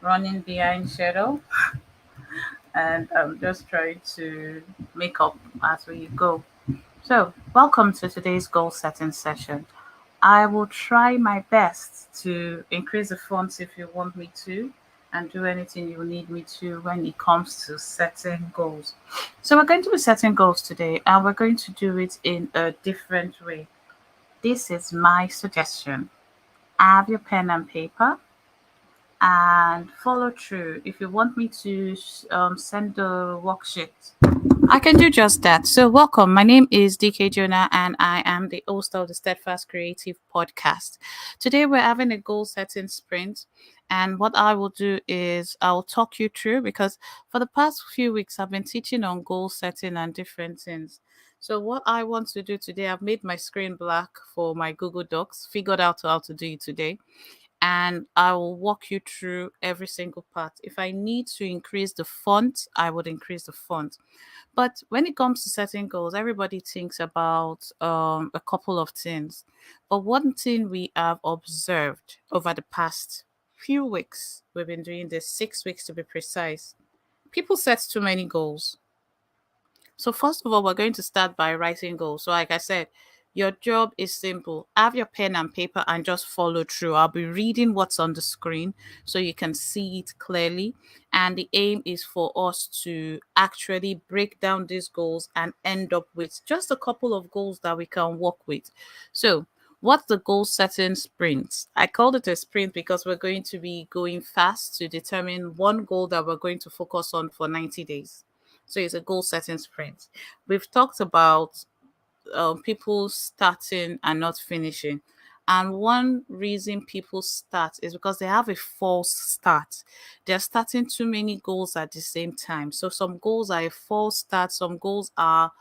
running behind schedule, and I'm just trying to make up as we go. So, welcome to today's goal setting session. I will try my best to increase the funds if you want me to, and do anything you need me to when it comes to setting goals. So, we're going to be setting goals today, and we're going to do it in a different way. This is my suggestion. Have your pen and paper and follow through. If you want me to send the worksheet, I can do just that. So, welcome. My name is DK Jonah, and I am the host of the Steadfast Creative Podcast. Today, we're having a goal setting sprint. And what I will do is I'll talk you through because for the past few weeks, I've been teaching on goal setting and different things. So, what I want to do today, I've made my screen black for my Google Docs, figured out how to do it today, and I will walk you through every single part. If I need to increase the font, I would increase the font. But when it comes to setting goals, everybody thinks about a couple of things. But one thing we have observed over the past few weeks, we've been doing this 6 weeks to be precise, people set too many goals. So first of all, we're going to start by writing goals. So like I said, your job is simple. Have your pen and paper and just follow through. I'll be reading what's on the screen so you can see it clearly. And the aim is for us to actually break down these goals and end up with just a couple of goals that we can work with. So what's the goal setting sprint? I called it a sprint because we're going to be going fast to determine one goal that we're going to focus on for 90 days. So it's a goal setting sprint. We've talked about people starting and not finishing. And one reason people start is because they have a false start. They're starting too many goals at the same time. So some goals are a false start, some goals are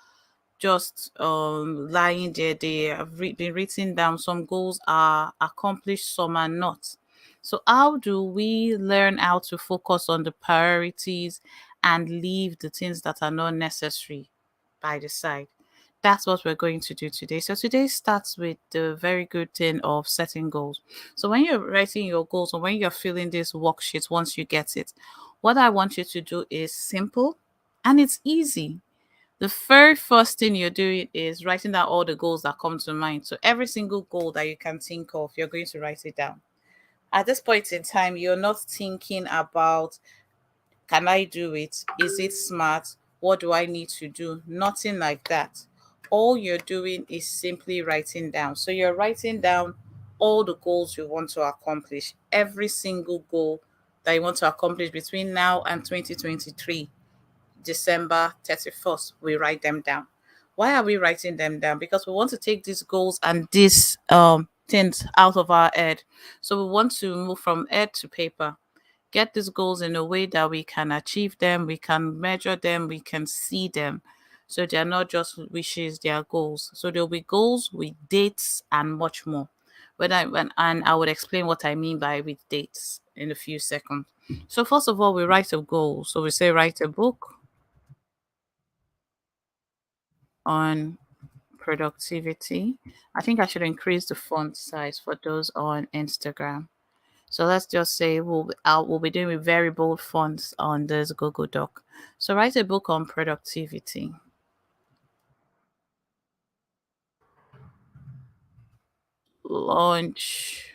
just lying there. They have been written down. Some goals are accomplished, some are not. So, how do we learn how to focus on the priorities and leave the things that are not necessary by the side? That's what we're going to do today. So, today starts with the very good thing of setting goals. So, when you're writing your goals or when you're filling this worksheet, once you get it, what I want you to do is simple and it's easy. The very first thing you're doing is writing down all the goals that come to mind. So every single goal that you can think of, you're going to write it down. At this point in time, you're not thinking about, can I do it? Is it smart? What do I need to do? Nothing like that. All you're doing is simply writing down. So you're writing down all the goals you want to accomplish, every single goal that you want to accomplish between now and 2023. December 31st, we write them down. Why are we writing them down? Because we want to take these goals and these things out of our head. So we want to move from head to paper, get these goals in a way that we can achieve them, we can measure them, we can see them. So they're not just wishes, they are goals. So there'll be goals with dates and much more. And I would explain what I mean by with dates in a few seconds. So first of all, we write a goal. So we say write a book on productivity. I think I should increase the font size for those on Instagram. So let's just say we'll be doing with very bold fonts on this Google Doc. So write a book on productivity. Launch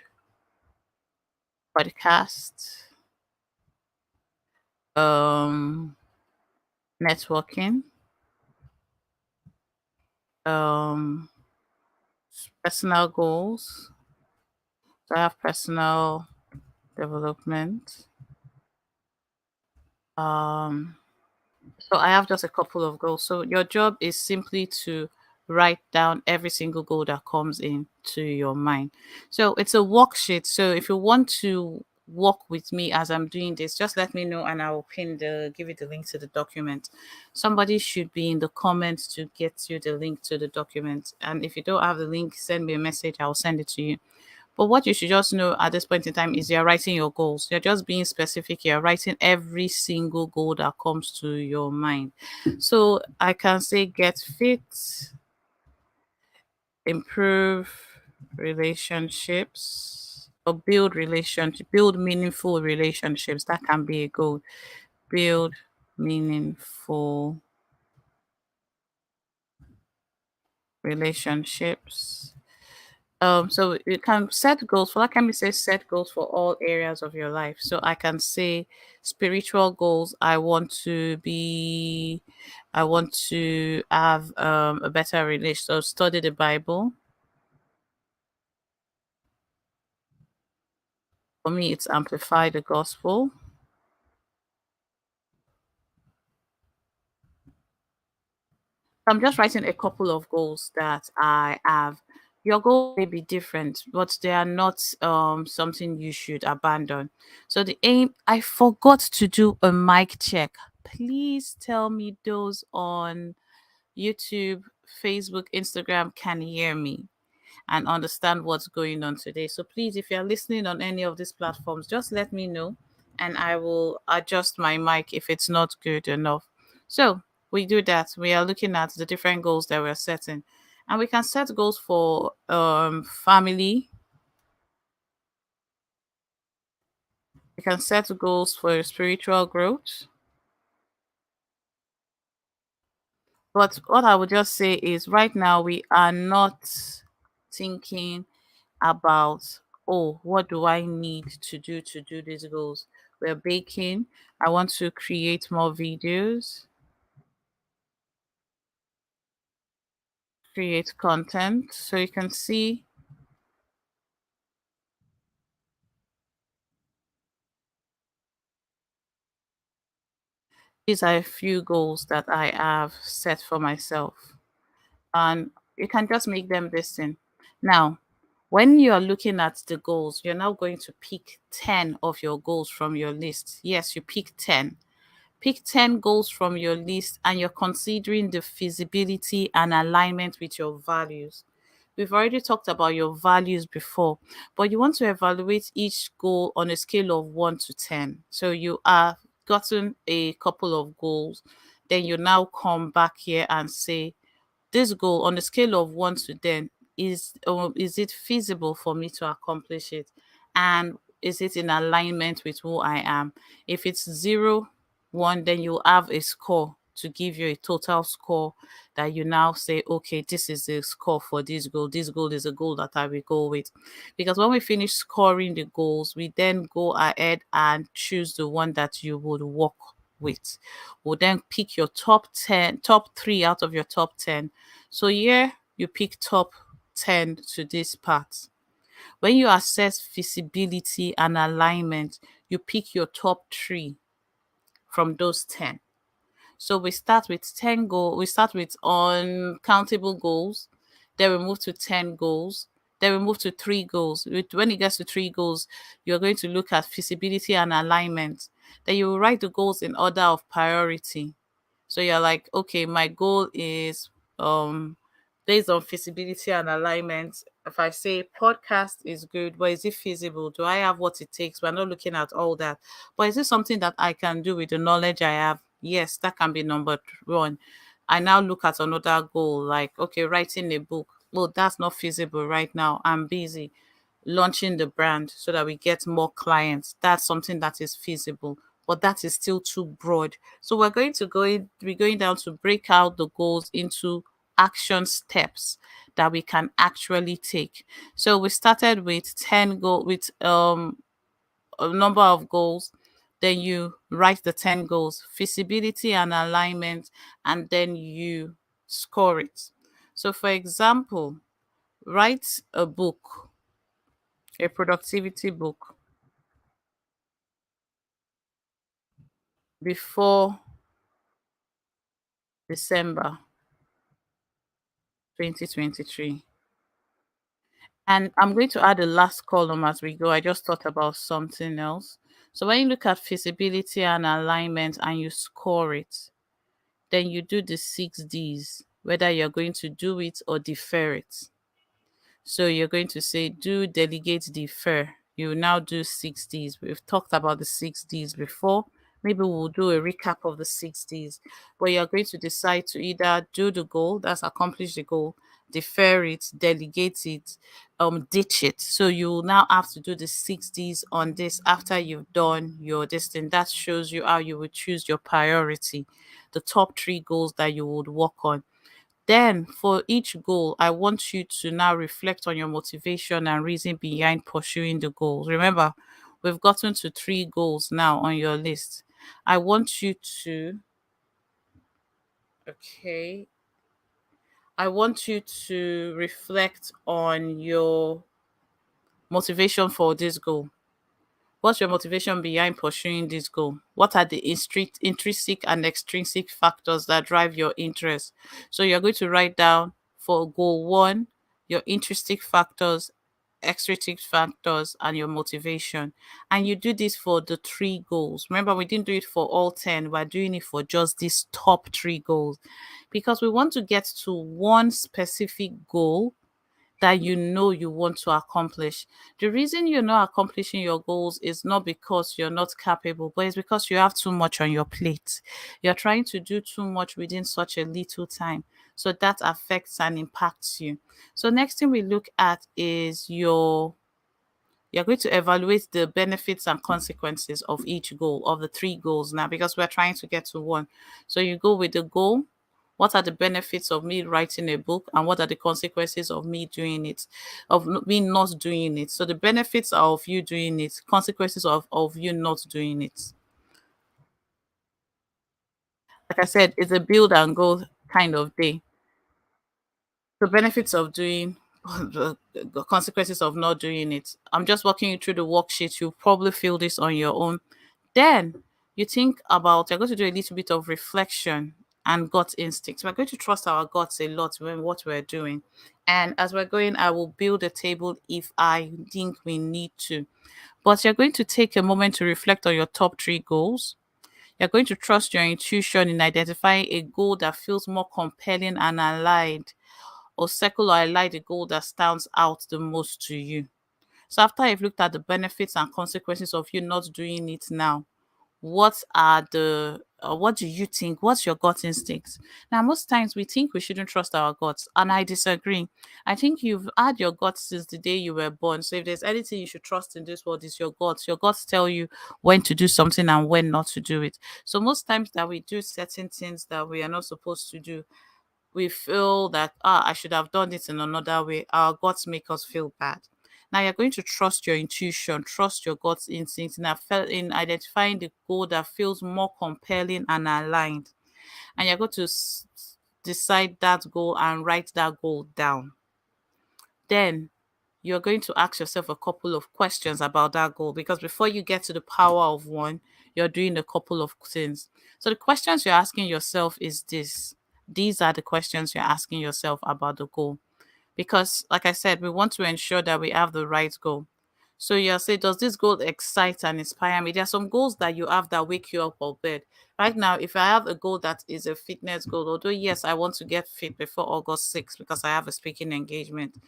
podcast. Um, Networking. Um, Personal goals. So I have personal development. Um, So I have just a couple of goals. So your job is simply to write down every single goal that comes into your mind. So it's a worksheet. So if you want to work with me as I'm doing this, just let me know and I'll give you the link to the document. Somebody should be in the comments to get you the link to the document. And if you don't have the link, send me a message. I'll send it to you. But what you should just know at this point in time is you're writing your goals. You're just being specific. You're writing every single goal that comes to your mind. So I can say get fit, improve relationships, or build relationship, build meaningful relationships. That can be a goal. Build meaningful relationships. So you can set goals for, like, can we say set goals for all areas of your life. So I can say spiritual goals. I want to have a better relation. So study the Bible. For me, it's amplify the gospel. I'm just writing a couple of goals that I have. Your goal may be different, but they are not something you should abandon. So the aim, I forgot to do a mic check. Please tell me those on YouTube, Facebook, Instagram can hear me and understand what's going on today. So please, if you're listening on any of these platforms, just let me know and I will adjust my mic if it's not good enough. So we do that. We are looking at the different goals that we're setting. And we can set goals for family. We can set goals for spiritual growth. But what I would just say is right now we are not thinking about, oh, what do I need to do these goals. We're baking. I want to create more videos, create content. So you can see these are a few goals that I have set for myself, and you can just make them listen. Now, when you are looking at the goals, you're now going to pick 10 of your goals from your list. Yes, you pick 10. Pick 10 goals from your list and you're considering the feasibility and alignment with your values. We've already talked about your values before, but you want to evaluate each goal on a scale of 1 to 10. So you are gotten a couple of goals, then you now come back here and say, this goal on a scale of 1 to 10, is it feasible for me to accomplish it, and is it in alignment with who I am? If it's 0, 1, then you have a score to give you a total score that you now say, okay, this is the score for this goal. This goal is a goal that I will go with. Because when we finish scoring the goals, we then go ahead and choose the one that you would work with. We'll then pick your top 10, top 3 out of your top 10. So here you pick top 10 to this part. When you assess feasibility and alignment, you pick your top 3 from those 10. So we start with 10 goals. We start with uncountable goals. Then we move to 10 goals. Then we move to 3 goals. When it gets to 3 goals, you're going to look at feasibility and alignment. Then you will write the goals in order of priority. So you're like, okay, my goal is um based on feasibility and alignment. If I say podcast is good, but is it feasible? Do I have what it takes? We're not looking at all that. But is it something that I can do with the knowledge I have? Yes, that can be number 1. I now look at another goal, like, okay, writing a book. Well, that's not feasible right now. I'm busy launching the brand so that we get more clients. That's something that is feasible, but that is still too broad. So we're going down to break out the goals into action steps that we can actually take. So we started with 10 goal with a number of goals. Then you write the 10 goals, feasibility and alignment, and then you score it. So for example, write a book, a productivity book before December 2023. And I'm going to add a last column as we go. I just thought about something else. So when you look at feasibility and alignment and you score it, then you do the 6 Ds, whether you're going to do it or defer it. So you're going to say do, delegate, defer. You will now do 6 Ds. We've talked about the 6 Ds before. Maybe we'll do a recap of the 6 Ds. But you're going to decide to either do the goal, that's accomplish the goal, defer it, delegate it, ditch it. So you will now have to do the 6 Ds on this after you've done your this thing. That shows you how you would choose your priority, the top three goals that you would work on. Then, for each goal, I want you to now reflect on your motivation and reason behind pursuing the goals. Remember, we've gotten to three goals now on your list. I want you to, okay, I want you to reflect on your motivation for this goal. What's your motivation behind pursuing this goal? What are the intrinsic and extrinsic factors that drive your interest? So you're going to write down for goal one your intrinsic factors, extrinsic factors, and your motivation. And you do this for the three goals. Remember, we didn't do it for all 10, we're doing it for just these top three goals because we want to get to one specific goal that you know you want to accomplish. The reason you're not accomplishing your goals is not because you're not capable, but it's because you have too much on your plate. You're trying to do too much within such a little time. So that affects and impacts you. So next thing we look at is you're going to evaluate the benefits and consequences of each goal, of the three goals now, because we're trying to get to one. So you go with the goal. What are the benefits of me writing a book, and what are the consequences of me doing it, me not doing it? So the benefits are of you doing it, consequences of you not doing it. Like I said, it's a build and go kind of day. The benefits of doing the consequences of not doing it. I'm just walking you through the worksheet. You'll probably feel this on your own. Then you think about, you're going to do a little bit of reflection and gut instincts. We're going to trust our guts a lot when what we're doing. And as we're going, I will build a table if I think we need to. But you're going to take a moment to reflect on your top three goals. You're going to trust your intuition in identifying a goal that feels more compelling and aligned, or circle or highlight the goal that stands out the most to you. So after you've looked at the benefits and consequences of you not doing it now, what do you think? What's your gut instinct? Now, most times we think we shouldn't trust our guts, and I disagree. I think you've had your guts since the day you were born. So if there's anything you should trust in this world, is your guts. Your guts tell you when to do something and when not to do it. So most times that we do certain things that we are not supposed to do, we feel that I should have done it in another way. Our guts make us feel bad. Now you're going to trust your intuition, trust your gut instincts in identifying the goal that feels more compelling and aligned. And you're going to decide that goal and write that goal down. Then you're going to ask yourself a couple of questions about that goal, because before you get to the power of one, you're doing a couple of things. So the questions you're asking yourself is this. These are the questions you're asking yourself about the goal. Because, like I said, we want to ensure that we have the right goal. So you'll say, does this goal excite and inspire me? There are some goals that you have that wake you up of bed. Right now, if I have a goal that is a fitness goal, although yes, I want to get fit before August 6th because I have a speaking engagement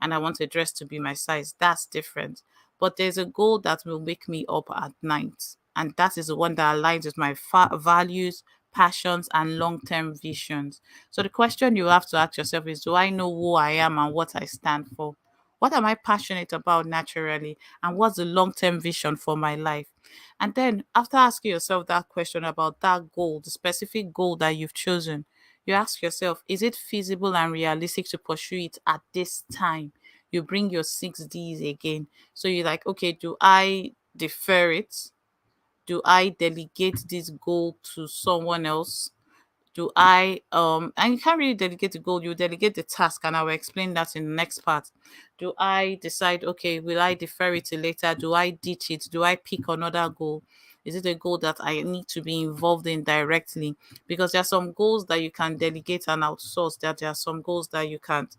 and I want a dress to be my size, that's different. But there's a goal that will wake me up at night. And that is the one that aligns with my values, passions, and long term visions. So the question you have to ask yourself is, do I know who I am and what I stand for? What am I passionate about naturally? And what's the long term vision for my life? And then, after asking yourself that question about that goal, the specific goal that you've chosen, you ask yourself, is it feasible and realistic to pursue it at this time? You bring your 6 Ds again. So you're like, okay, do I defer it? Do I delegate this goal to someone else? Do I and you can't really delegate the goal, you delegate the task, and I will explain that in the next part. Do I decide, okay, will I defer it till later? Do I ditch it? Do I pick another goal? Is it a goal that I need to be involved in directly? Because there are some goals that you can delegate and outsource, that there are some goals that you can't.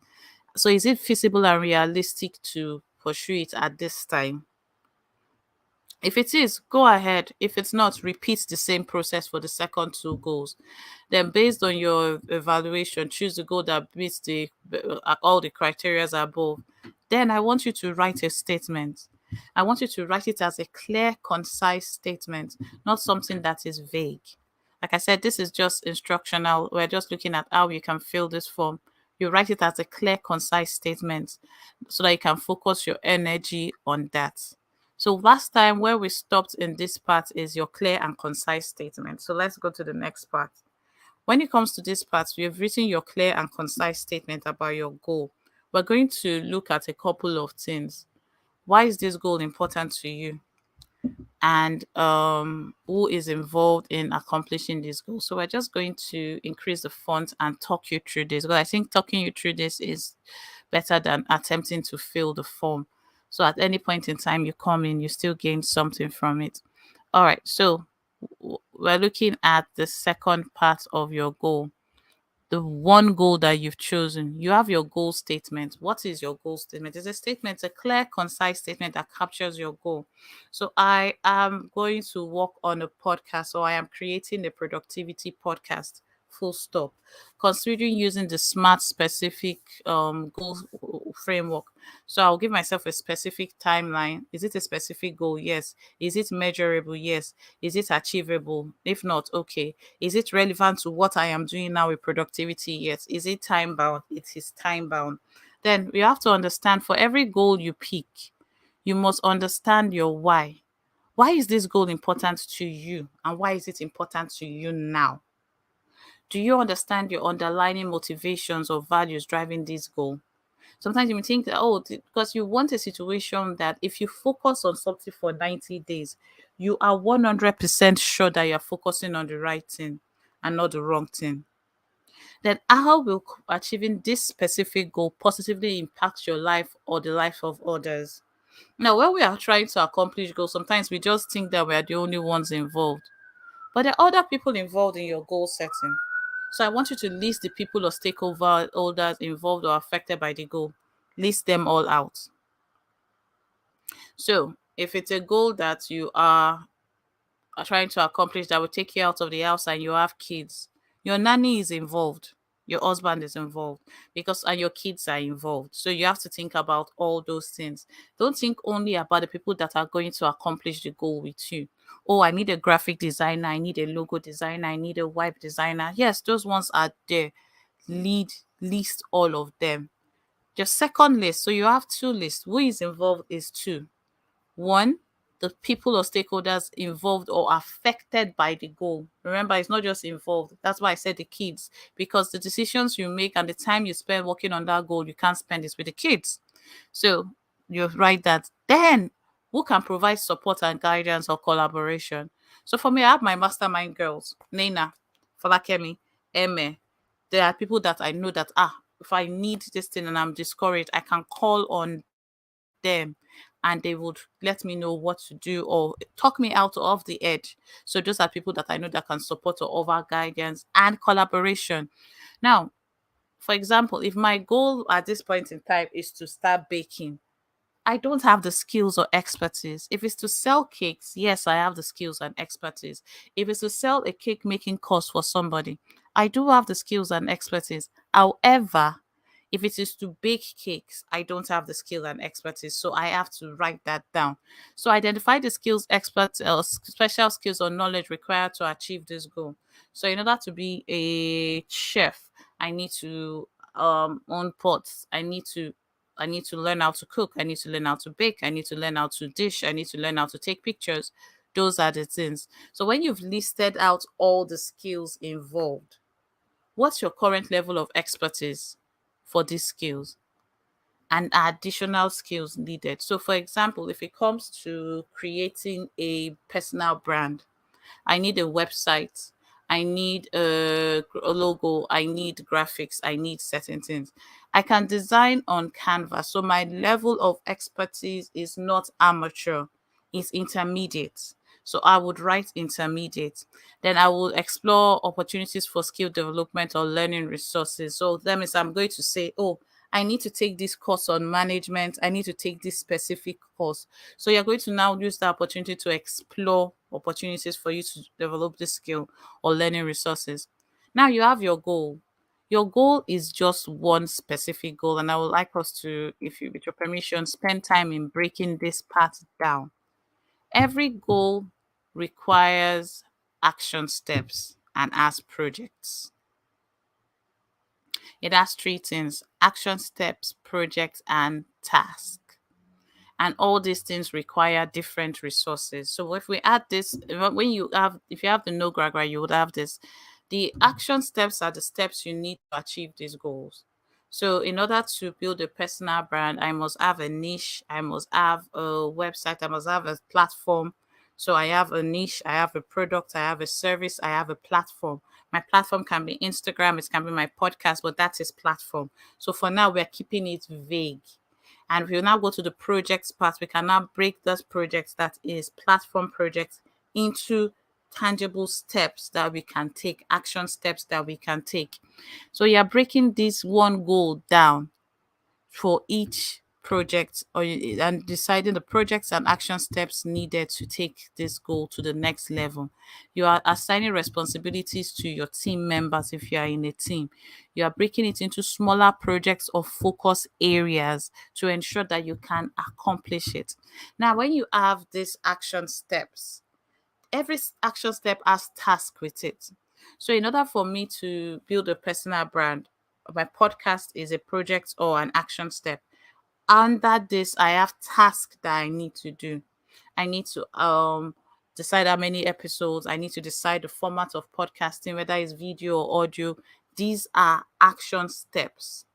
So is it feasible and realistic to pursue it at this time? If it is, go ahead. If it's not, repeat the same process for the second two goals. Then, based on your evaluation, choose the goal that meets all the criteria above. Then, I want you to write a statement. I want you to write it as a clear, concise statement, not something that is vague. Like I said, this is just instructional. We're just looking at how you can fill this form. You write it as a clear, concise statement so that you can focus your energy on that. So last time where we stopped in this part is your clear and concise statement. So let's go to the next part. When it comes to this part, we have written your clear and concise statement about your goal. We're going to look at a couple of things. Why is this goal important to you? And who is involved in accomplishing this goal. So we're just going to increase the font and talk you through this. Because I think talking you through this is better than attempting to fill the form. So at any point in time you come in, you still gain something from it. All right. So we're looking at the second part of your goal, the one goal that you've chosen. You have your goal statement. What is your goal statement? It's a statement, a clear, concise statement that captures your goal. So I am going to work on a podcast, so I am creating a productivity podcast. Full stop. Considering using the SMART specific goal framework. So I'll give myself a specific timeline. Is it a specific goal? Yes. Is it measurable? Yes. Is it achievable? If not, okay. Is it relevant to what I am doing now with productivity? Yes. Is it time bound? It is time bound. Then we have to understand for every goal you pick, you must understand your why. Why is this goal important to you? And why is it important to you now? Do you understand your underlying motivations or values driving this goal? Sometimes you may think that, oh, because you want a situation that if you focus on something for 90 days, you are 100% sure that you're focusing on the right thing and not the wrong thing. Then how will achieving this specific goal positively impact your life or the life of others? Now, when we are trying to accomplish goals, sometimes we just think that we are the only ones involved. But there are other people involved in your goal setting. So I want you to list the people or stakeholders involved or affected by the goal. List them all out. So if it's a goal that you are trying to accomplish that will take you out of the house and you have kids, your nanny is involved, your husband is involved, because and your kids are involved. So you have to think about all those things. Don't think only about the people that are going to accomplish the goal with you. Oh, I need a graphic designer, I need a logo designer, I need a web designer. Yes, those ones are there. Lead list all of them. Your second list, so you have two lists. Who is involved is two. One, the people or stakeholders involved or affected by the goal. Remember, it's not just involved. That's why I said the kids, because the decisions you make and the time you spend working on that goal, you can't spend this with the kids. So you write that. Then, who can provide support and guidance or collaboration? So for me, I have my mastermind girls, Nena, Falakemi, Eme. There are people that I know that, if I need this thing and I'm discouraged, I can call on them and they would let me know what to do or talk me out of the edge. So those are people that I know that can support or offer guidance and collaboration. Now, for example, if my goal at this point in time is to start baking, I don't have the skills or expertise. If it's to sell cakes, yes, I have the skills and expertise. If it's to sell a cake making course for somebody, I do have the skills and expertise. However, if it is to bake cakes, I don't have the skill and expertise. So I have to write that down. So identify the skills, experts, special skills or knowledge required to achieve this goal. So in order to be a chef, I need to own pots. I need to learn how to cook. I need to learn how to bake. I need to learn how to dish. I need to learn how to take pictures. Those are the things. So when you've listed out all the skills involved, what's your current level of expertise for these skills and additional skills needed? So, for example, if it comes to creating a personal brand, I need a website. I need a logo. I need graphics. I need certain things. I can design on Canva. So my level of expertise is not amateur, it's intermediate. So I would write intermediate. Then I will explore opportunities for skill development or learning resources. So that means I'm going to say, oh, I need to take this course on management. I need to take this specific course. So you're going to now use the opportunity to explore opportunities for you to develop this skill or learning resources. Now you have your goal. Your goal is just one specific goal, and I would like us to, if you, with your permission, spend time in breaking this part down. Every goal requires action steps and as projects. It has three things: action steps, project, and task. And all these things require different resources. So if we add this, when you have, if you have the no gragra, you would have this. The action steps are the steps you need to achieve these goals. So in order to build a personal brand, I must have a niche, I must have a website, I must have a platform. So I have a niche, I have a product, I have a service, I have a platform. My platform can be Instagram, it can be my podcast, but that is platform. So for now, we're keeping it vague. And if you now go to the projects part, we can now break this project, that is platform project, into tangible steps that we can take, action steps that we can take. So you're breaking this one goal down for each project, and deciding the projects and action steps needed to take this goal to the next level. You are assigning responsibilities to your team members. If you are in a team, you are breaking it into smaller projects or focus areas to ensure that you can accomplish it. Now when you have these action steps, every action step has task with it. So in order for me to build a personal brand, my podcast is a project or an action step. Under this, I have tasks that I need to do. I need to decide how many episodes. I need to decide the format of podcasting, whether it's video or audio. These are action steps.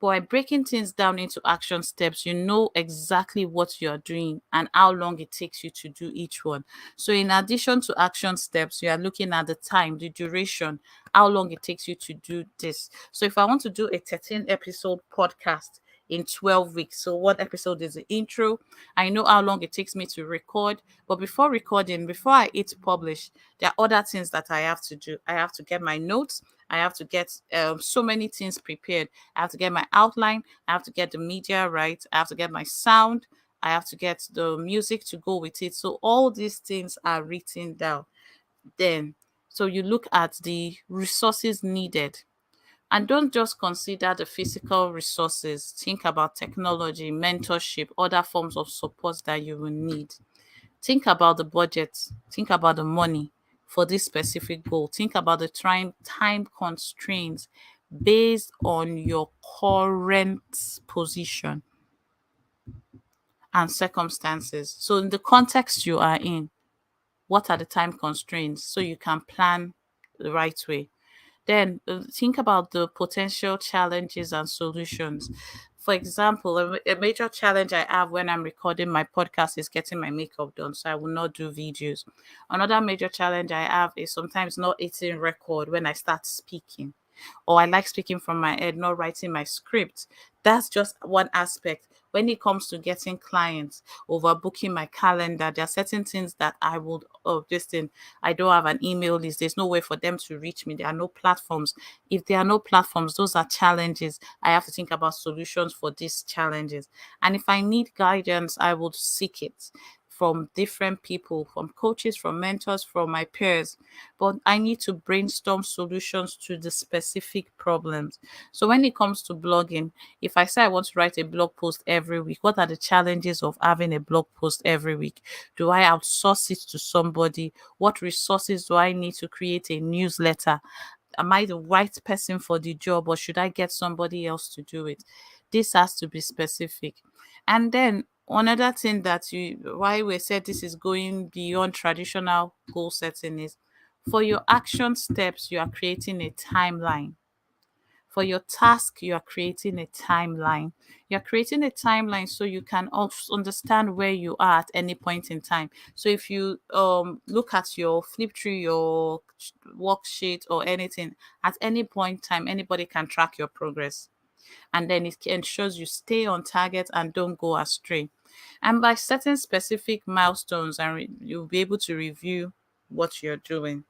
But by breaking things down into action steps, you know exactly what you're doing and how long it takes you to do each one. So, in addition to action steps, you are looking at the time, the duration, how long it takes you to do this. So, if I want to do a 13 episode podcast in 12 weeks, so one episode is the intro. I know how long it takes me to record. But before recording, before I hit publish, there are other things that I have to do. I have to get my notes. I have to get so many things prepared. I have to get my outline. I have to get the media right. I have to get my sound. I have to get the music to go with it. So all these things are written down. Then, so you look at the resources needed. And don't just consider the physical resources. Think about technology, mentorship, other forms of support that you will need. Think about the budget, think about the money for this specific goal, think about the time constraints based on your current position and circumstances. So in the context you are in, what are the time constraints so you can plan the right way? Then think about the potential challenges and solutions. For example, a major challenge I have when I'm recording my podcast is getting my makeup done, so I will not do videos. Another major challenge I have is sometimes not hitting record when I start speaking, or I like speaking from my head, not writing my script. That's just one aspect. When it comes to getting clients, overbooking my calendar, there are certain things that I would, oh, this thing, I don't have an email list. There's no way for them to reach me. There are no platforms. If there are no platforms, those are challenges. I have to think about solutions for these challenges. And if I need guidance, I would seek it from different people, from coaches, from mentors, from my peers. But I need to brainstorm solutions to the specific problems. So when it comes to blogging, if I say I want to write a blog post every week, what are the challenges of having a blog post every week? Do I outsource it to somebody? What resources do I need to create a newsletter? Am I the right person for the job, or should I get somebody else to do it? This has to be specific. And then another thing that you, why we said this is going beyond traditional goal setting, is for your action steps, you are creating a timeline. For your task, you are creating a timeline. You're creating a timeline so you can also understand where you are at any point in time. So if you look at your flip through your worksheet or anything, at any point in time, anybody can track your progress. And then it ensures you stay on target and don't go astray. And by setting specific milestones, and you'll be able to review what you're doing.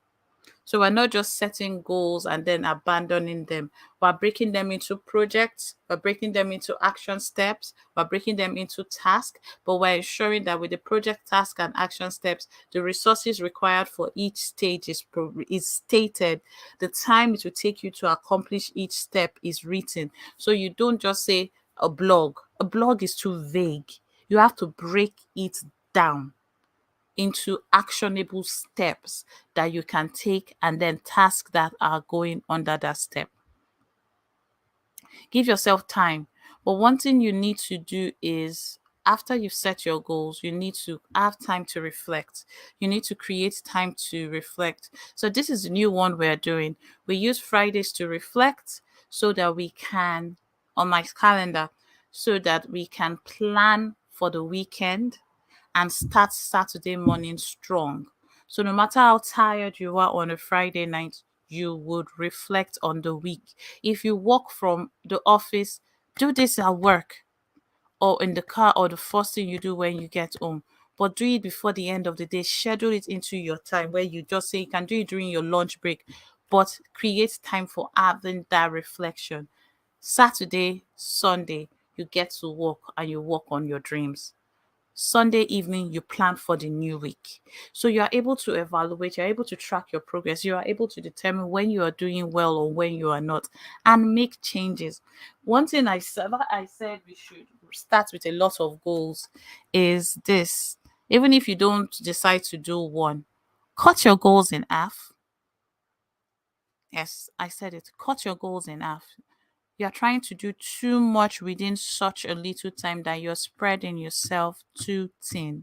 So we're not just setting goals and then abandoning them. We're breaking them into projects, we're breaking them into action steps, we're breaking them into tasks, but we're ensuring that with the project, task, and action steps, the resources required for each stage is stated. The time it will take you to accomplish each step is written. So you don't just say a blog. A blog is too vague. You have to break it down into actionable steps that you can take, and then tasks that are going under that step. Give yourself time. But one thing you need to do is, after you've set your goals, you need to have time to reflect. You need to create time to reflect. So this is the new one we're doing. We use Fridays to reflect so that we can, on my calendar, so that we can plan for the weekend and start Saturday morning strong. So no matter how tired you are on a Friday night, you would reflect on the week. If you walk from the office, do this at work or in the car or the first thing you do when you get home. But do it before the end of the day. Schedule it into your time where you just say you can do it during your lunch break, but create time for having that reflection. Saturday, Sunday, you get to work and you work on your dreams. Sunday evening, you plan for the new week. So you are able to evaluate, you're able to track your progress, you are able to determine when you are doing well or when you are not, and make changes. One thing I said we should start with a lot of goals is this. Even if you don't decide to do one, cut your goals in half. Yes, I said it. Cut your goals in half. You're trying to do too much within such a little time that you're spreading yourself too thin.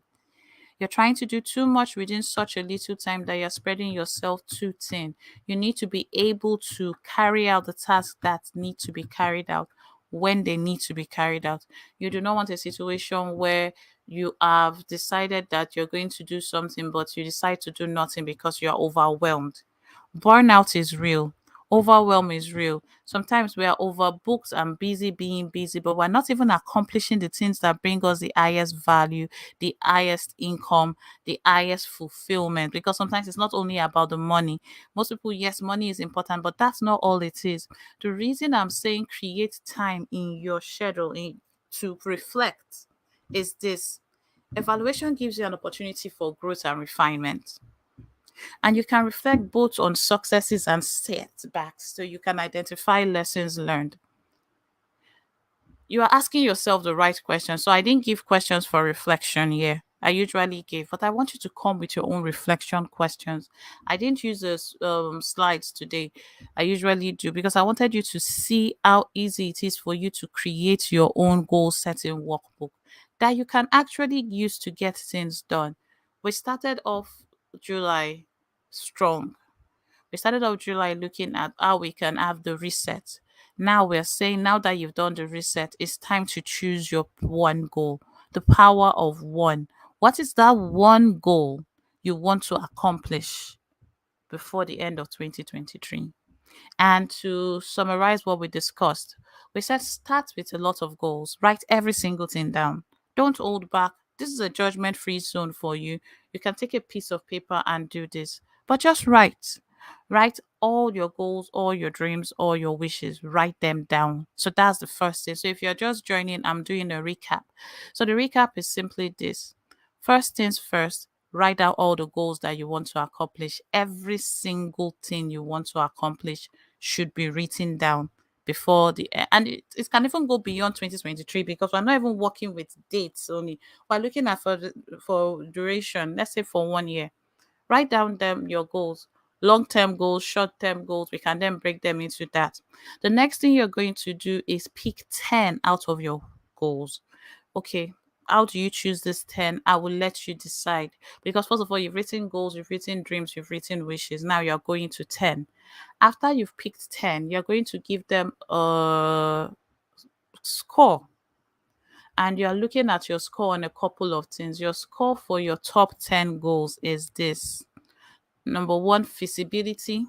You're trying to do too much within such a little time that you're spreading yourself too thin. You need to be able to carry out the tasks that need to be carried out when they need to be carried out. You do not want a situation where you have decided that you're going to do something, but you decide to do nothing because you're overwhelmed. Burnout is real. Overwhelm is real. Sometimes we are overbooked and busy being busy, but we're not even accomplishing the things that bring us the highest value, the highest income, the highest fulfillment. Because sometimes it's not only about the money. Most people, yes, money is important, but that's not all it is. The reason I'm saying create time in your schedule to reflect is this. Evaluation gives you an opportunity for growth and refinement. And you can reflect both on successes and setbacks so you can identify lessons learned. You are asking yourself the right questions. So I didn't give questions for reflection here. I usually give, but I want you to come with your own reflection questions. I didn't use those slides today. I usually do because I wanted you to see how easy it is for you to create your own goal setting workbook that you can actually use to get things done. We started off July strong. We started out July looking at how we can have the reset. Now we're saying, now that you've done the reset, it's time to choose your one goal, the power of one. What is that one goal you want to accomplish before the end of 2023? And to summarize what we discussed, we said start with a lot of goals, write every single thing down. Don't hold back. This is a judgment free zone for you. You can take a piece of paper and do this, but just write. Write all your goals, all your dreams, all your wishes, write them down. So that's the first thing. So if you're just joining, I'm doing a recap. So the recap is simply this. First things first, write out all the goals that you want to accomplish. Every single thing you want to accomplish should be written down before and it can even go beyond 2023 because we're not even working with dates only. We're looking at for duration, let's say for 1 year. Write down them your goals, long-term goals, short-term goals. We can then break them into that. The next thing you're going to do is pick 10 out of your goals. Okay, how do you choose this 10? I will let you decide because first of all, you've written goals, you've written dreams, you've written wishes. Now you're going to 10. After you've picked 10, you're going to give them a score, and you're looking at your score on a couple of things. Your score for your top 10 goals is this. Number one, feasibility.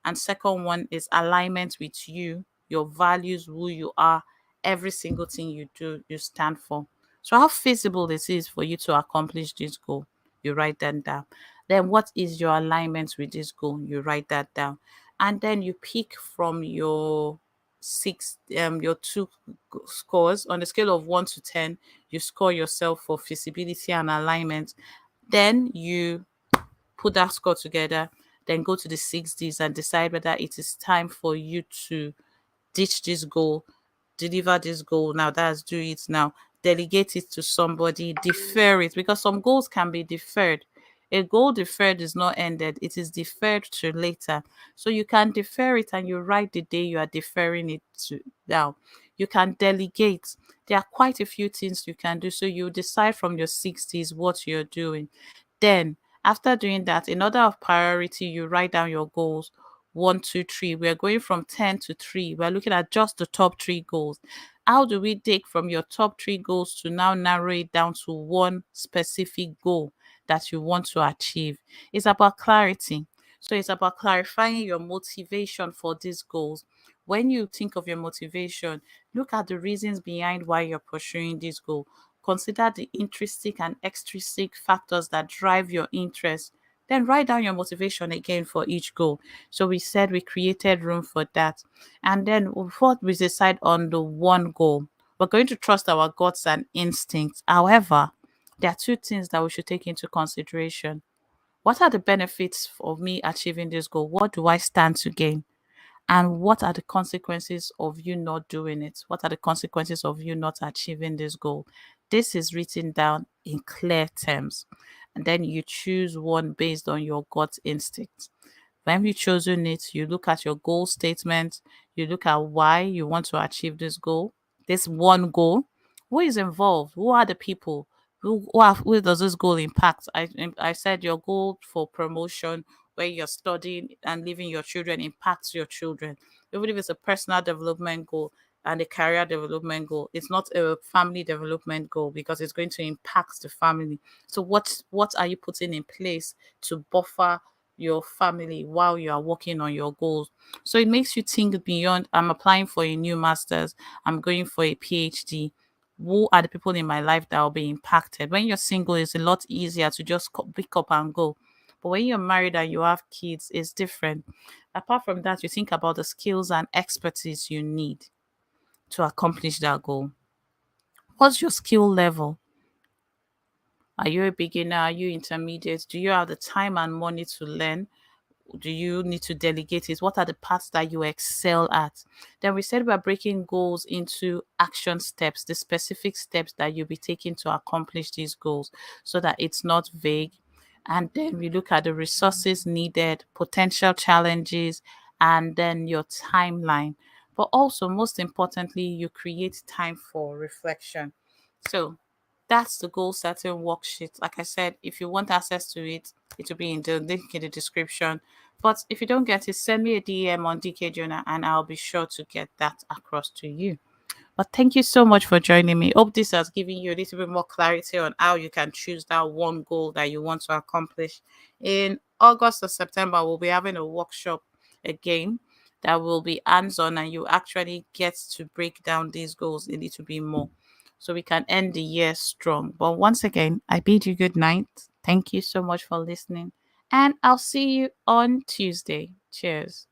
And second one is alignment with you, your values, who you are, every single thing you do, you stand for. So how feasible this is for you to accomplish this goal, you write that down. Then what is your alignment with this goal? You write that down. And then you pick from your your two scores on a scale of 1 to 10. You score yourself for feasibility and alignment. Then you put that score together, then go to the 6Ds and decide whether it is time for you to ditch this goal, deliver this goal now. That's do it now. Delegate it to somebody, defer it because some goals can be deferred. A goal deferred is not ended, it is deferred to later. So you can defer it and you write the day you are deferring it to down. You can delegate. There are quite a few things you can do. So you decide from your 60s what you're doing. Then, after doing that, in order of priority, you write down your goals. One, two, three. We're going from 10 to 3. We're looking at just the top three goals. How do we take from your top three goals to now narrow it down to one specific goal that you want to achieve? It's about clarity. So it's about clarifying your motivation for these goals. When you think of your motivation, look at the reasons behind why you're pursuing this goal. Consider the intrinsic and extrinsic factors that drive your interest. Then write down your motivation again for each goal. So we said we created room for that. And then before we decide on the one goal, we're going to trust our guts and instincts. However, there are two things that we should take into consideration. What are the benefits of me achieving this goal? What do I stand to gain? And what are the consequences of you not doing it? What are the consequences of you not achieving this goal? This is written down in clear terms. And then you choose one based on your gut instinct. When you've chosen it, you look at your goal statement, you look at why you want to achieve this goal, this one goal. Who is involved? Who are the people? Who does this goal impact? I said your goal for promotion, where you're studying and leaving your children, impacts your children. Even if it's a personal development goal and a career development goal, it's not a family development goal because it's going to impact the family. So what are you putting in place to buffer your family while you are working on your goals? So it makes you think beyond, I'm applying for a new master's, I'm going for a PhD. Who are the people in my life that will be impacted? When you're single, it's a lot easier to just pick up and go. But when you're married and you have kids, it's different. Apart from that, you think about the skills and expertise you need to accomplish that goal. What's your skill level? Are you a beginner? Are you intermediate? Do you have the time and money to learn? Do you need to delegate it? What are the parts that you excel at? Then we said we're breaking goals into action steps, the specific steps that you'll be taking to accomplish these goals so that it's not vague. And then we look at the resources needed, potential challenges, and then your timeline. But also, most importantly, you create time for reflection. So that's the goal setting worksheet. Like I said, if you want access to it, it will be in the link in the description. But if you don't get it, send me a DM on DK Jonah and I'll be sure to get that across to you. But thank you so much for joining me. Hope this has given you a little bit more clarity on how you can choose that one goal that you want to accomplish. In August or September, we'll be having a workshop again that will be hands-on and you actually get to break down these goals a little bit more so we can end the year strong. But once again, I bid you good night. Thank you so much for listening. And I'll see you on Tuesday. Cheers.